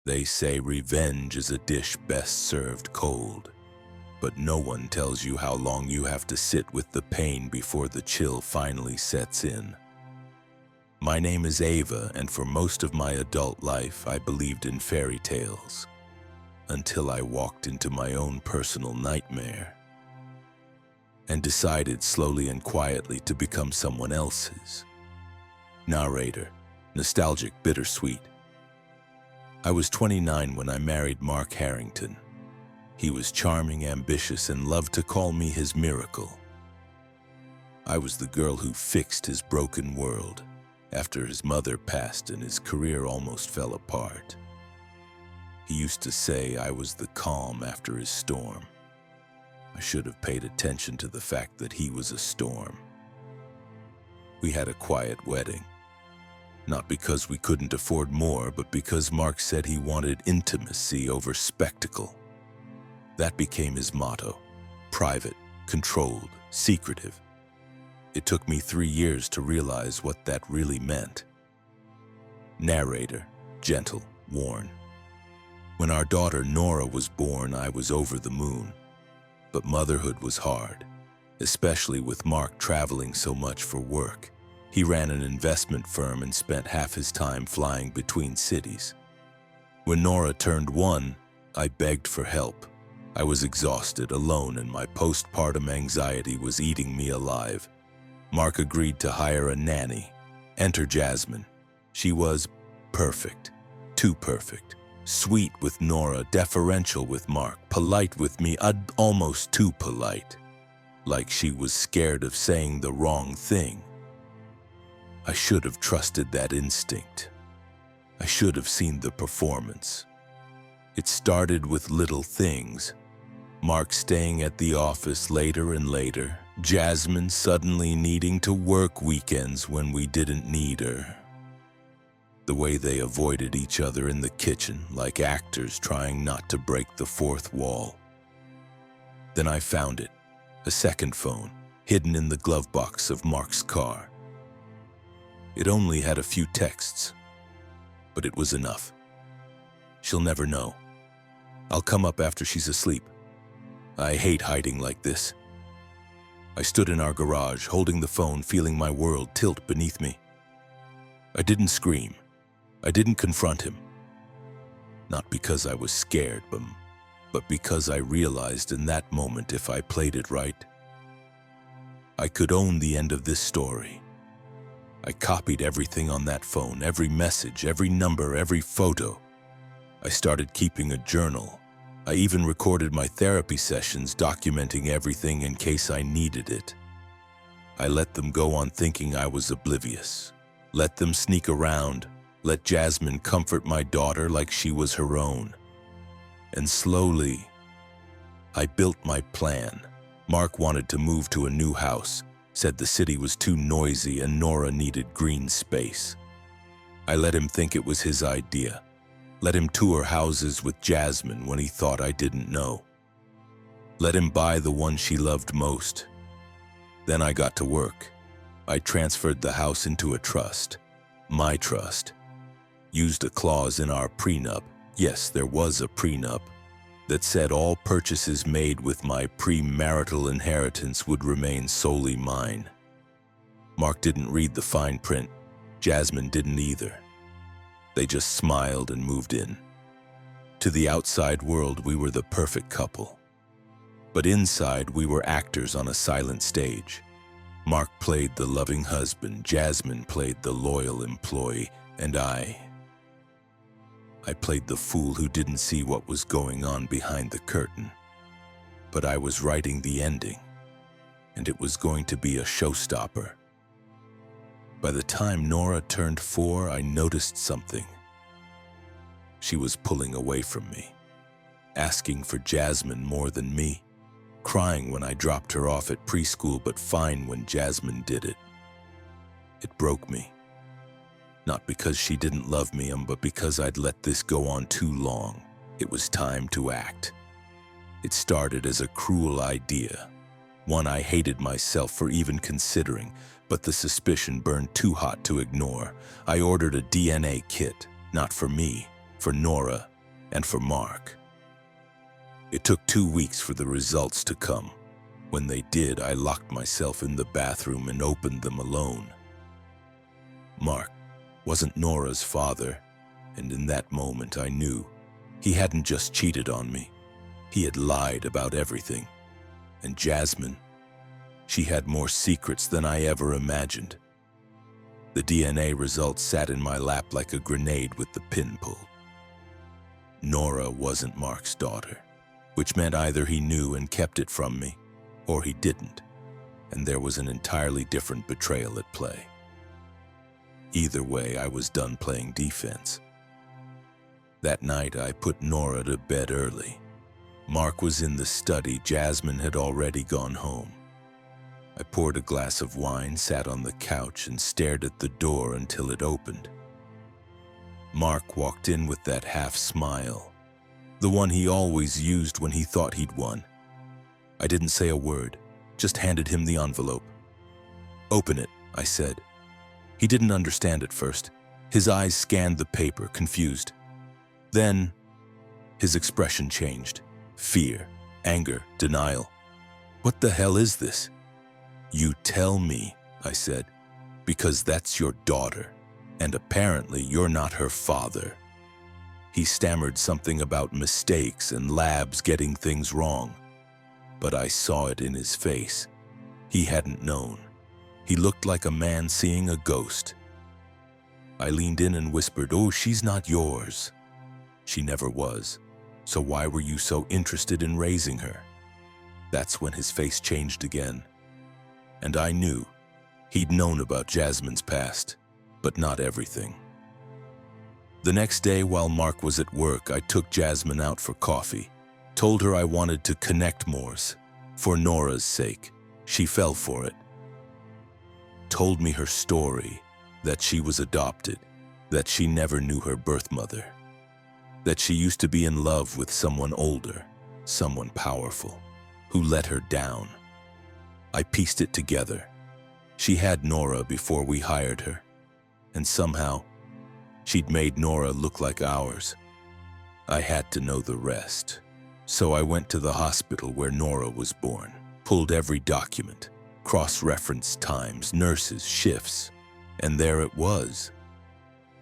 They say revenge is a dish best served cold, but no one tells you how long you have to sit with the pain before the chill finally sets in. My name is Ava, and for most of my adult life, I believed in fairy tales, until I walked into my own personal nightmare and decided slowly and quietly to become someone else's. Narrator, nostalgic, bittersweet. I was 29 when I married Mark Harrington. He was charming, ambitious, and loved to call me his miracle. I was the girl who fixed his broken world after his mother passed and his career almost fell apart. He used to say I was the calm after his storm. I should have paid attention to the fact that he was a storm. We had a quiet wedding, not because we couldn't afford more, but because Mark said he wanted intimacy over spectacle. That became his motto: private, controlled, secretive. It took me 3 years to realize what that really meant. Narrator, gentle, worn. When our daughter Nora was born, I was over the moon. But motherhood was hard, especially with Mark traveling so much for work. He ran an investment firm and spent half his time flying between cities. When Nora turned 1, I begged for help. I was exhausted, alone, and my postpartum anxiety was eating me alive. Mark agreed to hire a nanny. Enter Jasmine. She was perfect, too perfect. Sweet with Nora, deferential with Mark, polite with me, almost too polite. Like she was scared of saying the wrong thing. I should have trusted that instinct. I should have seen the performance. It started with little things. Mark staying at the office later and later. Jasmine suddenly needing to work weekends when we didn't need her. The way they avoided each other in the kitchen, like actors trying not to break the fourth wall. Then I found it, a second phone, hidden in the glove box of Mark's car. It only had a few texts, but it was enough. She'll never know. I'll come up after she's asleep. I hate hiding like this. I stood in our garage, holding the phone, feeling my world tilt beneath me. I didn't scream. I didn't confront him. Not because I was scared, but because I realized in that moment, if I played it right, I could own the end of this story. I copied everything on that phone, every message, every number, every photo. I started keeping a journal. I even recorded my therapy sessions, documenting everything in case I needed it. I let them go on thinking I was oblivious. Let them sneak around. Let Jasmine comfort my daughter like she was her own. And slowly, I built my plan. Mark wanted to move to a new house, said the city was too noisy and Nora needed green space. I let him think it was his idea. Let him tour houses with Jasmine when he thought I didn't know. Let him buy the one she loved most. Then I got to work. I transferred the house into a trust. My trust. Used a clause in our prenup, yes, there was a prenup, that said all purchases made with my premarital inheritance would remain solely mine. Mark didn't read the fine print. Jasmine didn't either. They just smiled and moved in. To the outside world, we were the perfect couple. But inside, we were actors on a silent stage. Mark played the loving husband, Jasmine played the loyal employee, and I played the fool who didn't see what was going on behind the curtain. But I was writing the ending, and it was going to be a showstopper. By the time Nora turned 4, I noticed something. She was pulling away from me, asking for Jasmine more than me, crying when I dropped her off at preschool, but fine when Jasmine did it. It broke me. Not because she didn't love me, but because I'd let this go on too long. It was time to act. It started as a cruel idea, one I hated myself for even considering, but the suspicion burned too hot to ignore. I ordered a DNA kit, not for me, for Nora, and for Mark. It took 2 weeks for the results to come. When they did, I locked myself in the bathroom and opened them alone. Mark wasn't Nora's father, and in that moment I knew he hadn't just cheated on me. He had lied about everything. And Jasmine, she had more secrets than I ever imagined. The DNA results sat in my lap like a grenade with the pin pulled. Nora wasn't Mark's daughter, which meant either he knew and kept it from me, or he didn't, and there was an entirely different betrayal at play. Either way, I was done playing defense. That night, I put Nora to bed early. Mark was in the study. Jasmine had already gone home. I poured a glass of wine, sat on the couch, and stared at the door until it opened. Mark walked in with that half smile, the one he always used when he thought he'd won. I didn't say a word, just handed him the envelope. "Open it," I said. He didn't understand at first. His eyes scanned the paper, confused. Then, his expression changed. Fear, anger, denial. "What the hell is this?" "You tell me," I said, "because that's your daughter, and apparently you're not her father." He stammered something about mistakes and labs getting things wrong, but I saw it in his face. He hadn't known. He looked like a man seeing a ghost. I leaned in and whispered, "Oh, she's not yours." "She never was. So why were you so interested in raising her?" That's when his face changed again. And I knew he'd known about Jasmine's past, but not everything. The next day, while Mark was at work, I took Jasmine out for coffee, told her I wanted to connect more, for Nora's sake. She fell for it. Told me her story, that she was adopted, that she never knew her birth mother, that she used to be in love with someone older, someone powerful, who let her down. I pieced it together. She had Nora before we hired her, and somehow, she'd made Nora look like ours. I had to know the rest. So I went to the hospital where Nora was born, pulled every document, cross-referenced times, nurses, shifts, and there it was.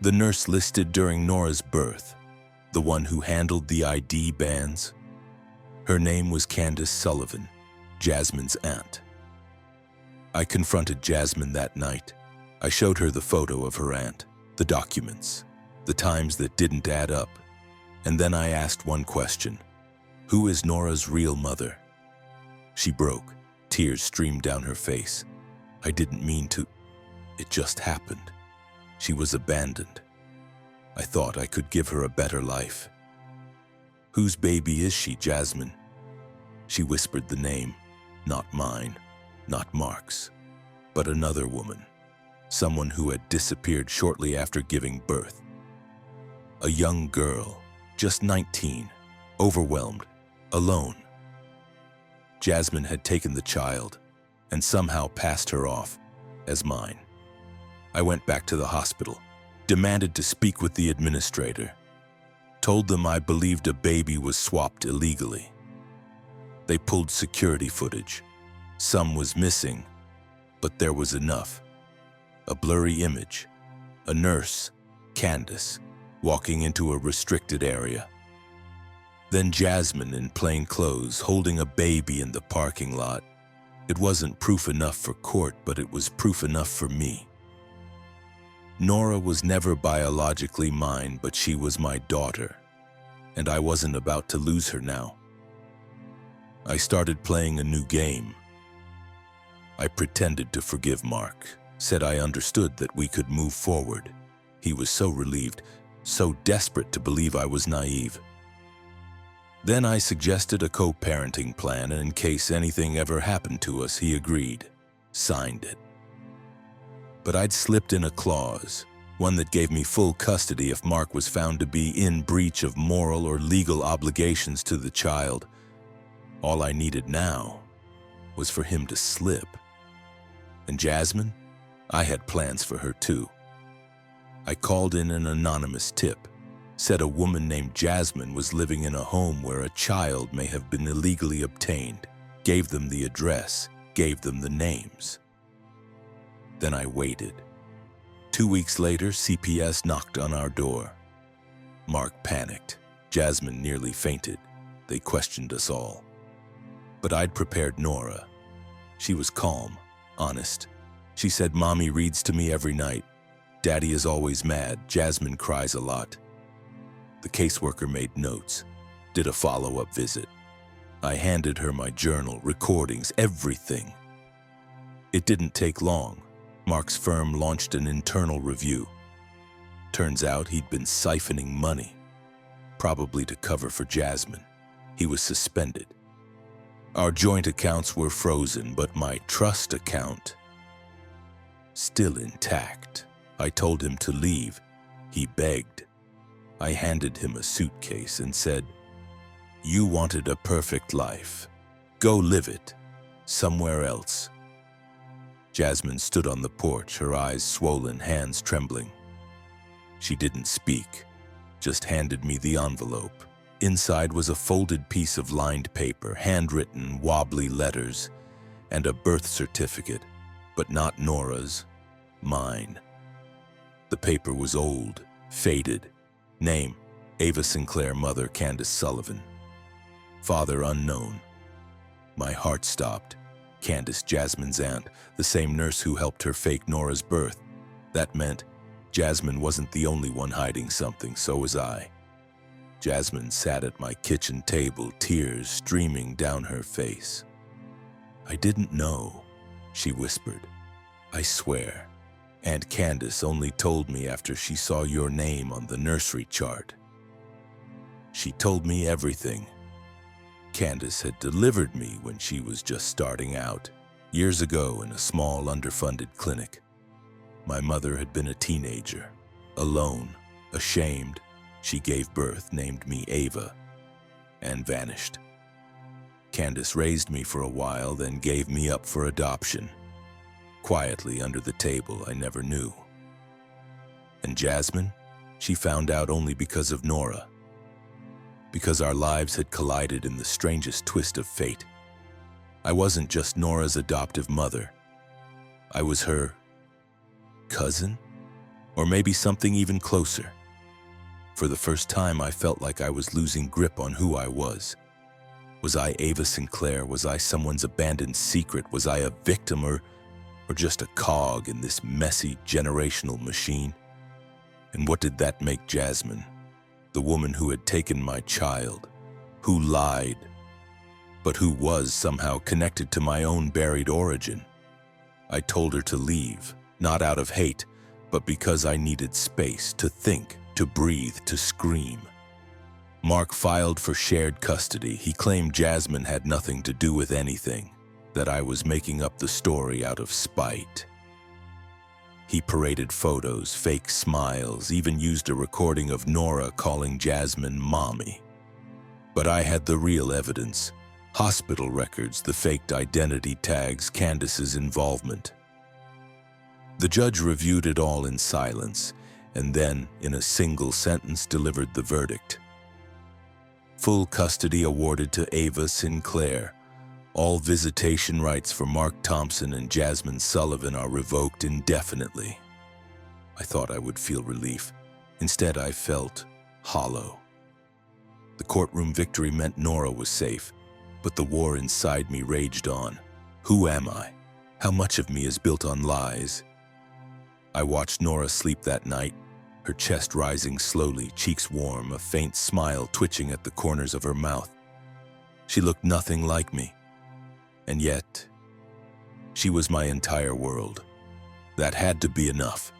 The nurse listed during Nora's birth, the one who handled the ID bands. Her name was Candace Sullivan, Jasmine's aunt. I confronted Jasmine that night. I showed her the photo of her aunt, the documents, the times that didn't add up, and then I asked one question: who is Nora's real mother? She broke. Tears streamed down her face. I didn't mean to. It just happened. She was abandoned. I thought I could give her a better life. "Whose baby is she, Jasmine?" She whispered the name, not mine, not Mark's, but another woman, someone who had disappeared shortly after giving birth. A young girl, just 19, overwhelmed, alone. Jasmine had taken the child and somehow passed her off as mine. I went back to the hospital, demanded to speak with the administrator, told them I believed a baby was swapped illegally. They pulled security footage. Some was missing, but there was enough. A blurry image, a nurse, Candace, walking into a restricted area. Then Jasmine in plain clothes holding a baby in the parking lot. It wasn't proof enough for court, but it was proof enough for me. Nora was never biologically mine, but she was my daughter, and I wasn't about to lose her now. I started playing a new game. I pretended to forgive Mark, said I understood that we could move forward. He was so relieved, so desperate to believe I was naive. Then I suggested a co-parenting plan, and in case anything ever happened to us, he agreed, signed it. But I'd slipped in a clause, one that gave me full custody if Mark was found to be in breach of moral or legal obligations to the child. All I needed now was for him to slip. And Jasmine? I had plans for her too. I called in an anonymous tip, Said a woman named Jasmine was living in a home where a child may have been illegally obtained. Gave them the address, gave them the names. Then I waited. 2 weeks later, CPS knocked on our door. Mark panicked. Jasmine nearly fainted. They questioned us all. But I'd prepared Nora. She was calm, honest. She said, "Mommy reads to me every night. Daddy is always mad. Jasmine cries a lot." The caseworker made notes, did a follow-up visit. I handed her my journal, recordings, everything. It didn't take long. Mark's firm launched an internal review. Turns out he'd been siphoning money, probably to cover for Jasmine. He was suspended. Our joint accounts were frozen, but my trust account, still intact. I told him to leave. He begged. I handed him a suitcase and said, "You wanted a perfect life. Go live it, somewhere else." Jasmine stood on the porch, her eyes swollen, hands trembling. She didn't speak, just handed me the envelope. Inside was a folded piece of lined paper, handwritten, wobbly letters, and a birth certificate, but not Nora's, mine. The paper was old, faded. Name, Ava Sinclair, mother, Candace Sullivan. Father, unknown. My heart stopped. Candace, Jasmine's aunt, the same nurse who helped her fake Nora's birth. That meant Jasmine wasn't the only one hiding something, so was I. Jasmine sat at my kitchen table, tears streaming down her face. "I didn't know," she whispered. "I swear. Aunt Candace only told me after she saw your name on the nursery chart. She told me everything. Candace had delivered me when she was just starting out, years ago in a small underfunded clinic. My mother had been a teenager, alone, ashamed. She gave birth, named me Ava, and vanished. Candace raised me for a while, then gave me up for adoption. Quietly under the table, I never knew. And Jasmine, she found out only because of Nora. Because our lives had collided in the strangest twist of fate. I wasn't just Nora's adoptive mother. I was her cousin? Or maybe something even closer. For the first time, I felt like I was losing grip on who I was. Was I Ava Sinclair? Was I someone's abandoned secret? Was I a victim or just a cog in this messy generational machine? And what did that make Jasmine? The woman who had taken my child, who lied, but who was somehow connected to my own buried origin. I told her to leave, not out of hate, but because I needed space to think, to breathe, to scream. Mark filed for shared custody. He claimed Jasmine had nothing to do with anything, that I was making up the story out of spite. He paraded photos, fake smiles, even used a recording of Nora calling Jasmine Mommy. But I had the real evidence, hospital records, the faked identity tags, Candace's involvement. The judge reviewed it all in silence, and then, in a single sentence, delivered the verdict. Full custody awarded to Ava Sinclair. All visitation rights for Mark Thompson and Jasmine Sullivan are revoked indefinitely. I thought I would feel relief. Instead, I felt hollow. The courtroom victory meant Nora was safe, but the war inside me raged on. Who am I? How much of me is built on lies? I watched Nora sleep that night, her chest rising slowly, cheeks warm, a faint smile twitching at the corners of her mouth. She looked nothing like me. And yet, she was my entire world. That had to be enough.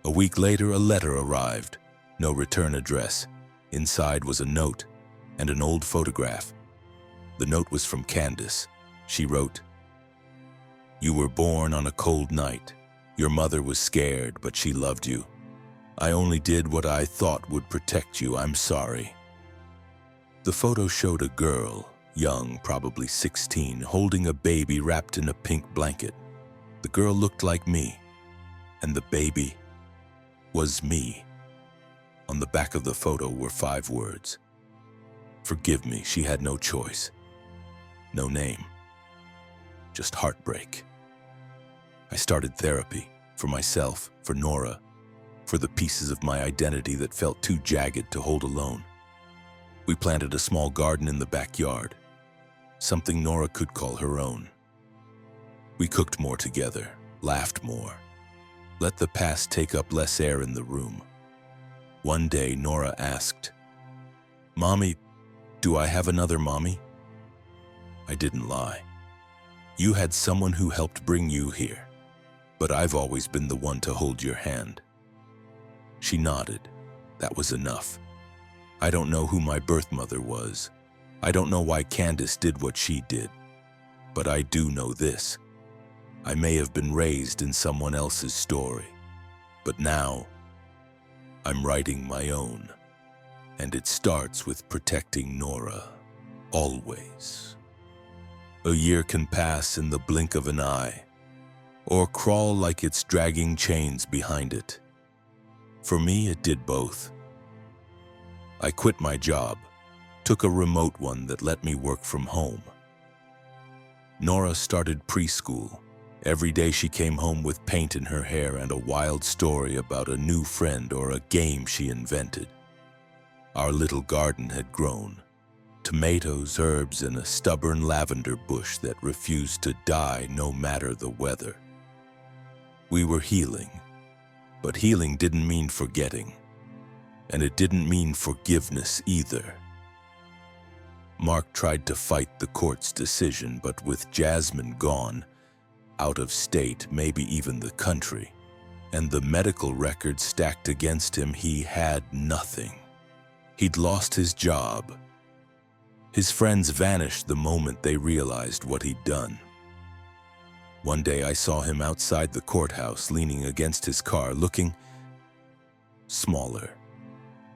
A week later, a letter arrived. No return address. Inside was a note and an old photograph. The note was from Candace. She wrote, "You were born on a cold night. Your mother was scared, but she loved you. I only did what I thought would protect you. I'm sorry." The photo showed a girl, young, probably 16, holding a baby wrapped in a pink blanket. The girl looked like me, and the baby was me. On the back of the photo were 5 words. Forgive me, she had no choice. No name. Just heartbreak. I started therapy, for myself, for Nora, for the pieces of my identity that felt too jagged to hold alone. We planted a small garden in the backyard, something Nora could call her own. We cooked more together, laughed more, let the past take up less air in the room. One day, Nora asked, "Mommy, do I have another mommy?" I didn't lie. You had someone who helped bring you here, but I've always been the one to hold your hand. She nodded. That was enough. I don't know who my birth mother was. I don't know why Candace did what she did. But I do know this. I may have been raised in someone else's story, but now I'm writing my own. And it starts with protecting Nora. Always. A year can pass in the blink of an eye, or crawl like it's dragging chains behind it. For me, it did both. I quit my job, took a remote one that let me work from home. Nora started preschool. Every day she came home with paint in her hair and a wild story about a new friend or a game she invented. Our little garden had grown. Tomatoes, herbs, and a stubborn lavender bush that refused to die no matter the weather. We were healing, but healing didn't mean forgetting, and it didn't mean forgiveness either. Mark tried to fight the court's decision, but with Jasmine gone, out of state, maybe even the country, and the medical records stacked against him, he had nothing. He'd lost his job. His friends vanished the moment they realized what he'd done. One day I saw him outside the courthouse, leaning against his car, looking smaller.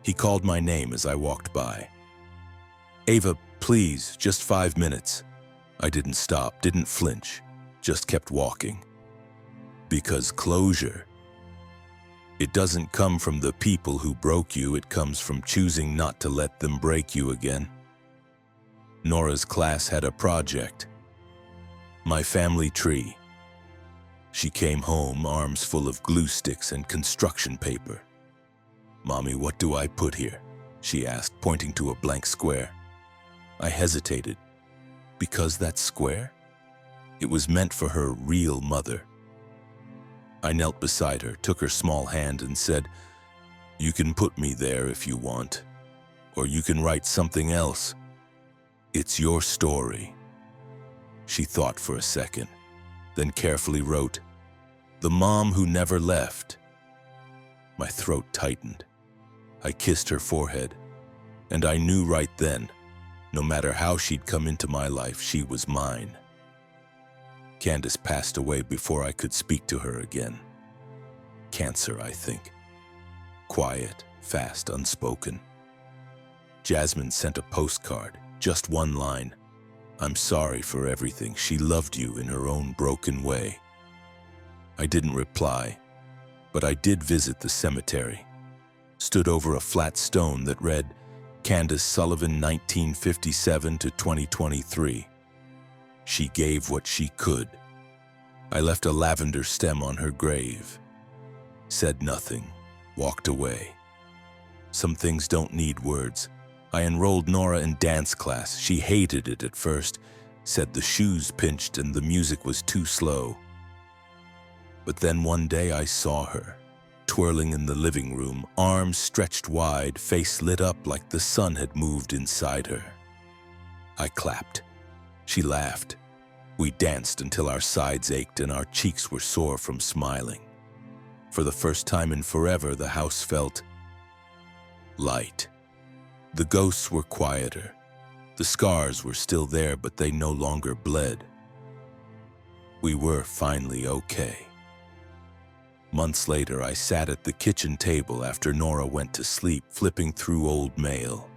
He called my name as I walked by. "Ava, please, just 5 minutes." I didn't stop, didn't flinch, just kept walking. Because closure, it doesn't come from the people who broke you, it comes from choosing not to let them break you again. Nora's class had a project. My family tree. She came home, arms full of glue sticks and construction paper. "Mommy, what do I put here?" she asked, pointing to a blank square. I hesitated. Because that square? It was meant for her real mother. I knelt beside her, took her small hand and said, "You can put me there if you want, or you can write something else. It's your story." She thought for a second, then carefully wrote, "The mom who never left." My throat tightened. I kissed her forehead, and I knew right then, no matter how she'd come into my life, she was mine. Candace passed away before I could speak to her again. Cancer, I think. Quiet, fast, unspoken. Jasmine sent a postcard, just one line. "I'm sorry for everything. She loved you in her own broken way." I didn't reply, but I did visit the cemetery. Stood over a flat stone that read, "Candace Sullivan, 1957 to 2023. She gave what she could." I left a lavender stem on her grave. Said nothing, walked away. Some things don't need words. I enrolled Nora in dance class. She hated it at first, said the shoes pinched and the music was too slow. But then one day I saw her, twirling in the living room, arms stretched wide, face lit up like the sun had moved inside her. I clapped. She laughed. We danced until our sides ached and our cheeks were sore from smiling. For the first time in forever, the house felt light. The ghosts were quieter. The scars were still there, but they no longer bled. We were finally okay. Months later, I sat at the kitchen table after Nora went to sleep, flipping through old mail.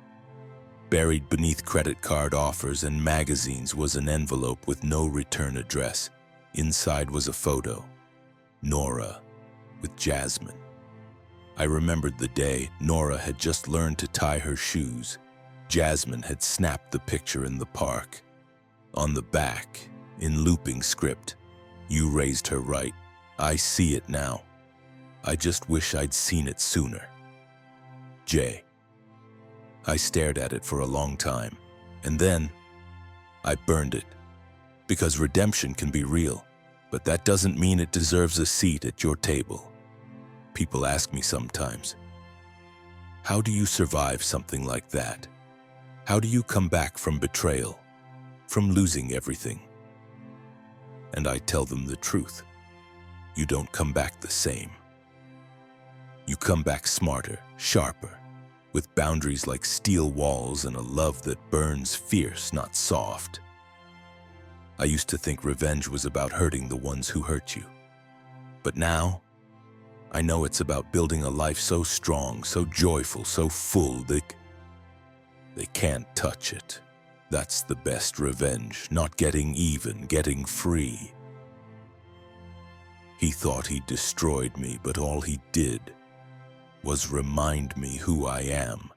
Buried beneath credit card offers and magazines was an envelope with no return address. Inside was a photo. Nora with Jasmine. I remembered the day Nora had just learned to tie her shoes. Jasmine had snapped the picture in the park. On the back, in looping script, "You raised her right. I see it now. I just wish I'd seen it sooner. J." I stared at it for a long time, and then I burned it. Because redemption can be real, but that doesn't mean it deserves a seat at your table. People ask me sometimes, how do you survive something like that? How do you come back from betrayal, from losing everything? And I tell them the truth. You don't come back the same. You come back smarter, sharper, with boundaries like steel walls and a love that burns fierce, not soft. I used to think revenge was about hurting the ones who hurt you. But now, I know it's about building a life so strong, so joyful, so full, they can't touch it. That's the best revenge, not getting even, getting free. He thought he destroyed me, but all he did was remind me who I am.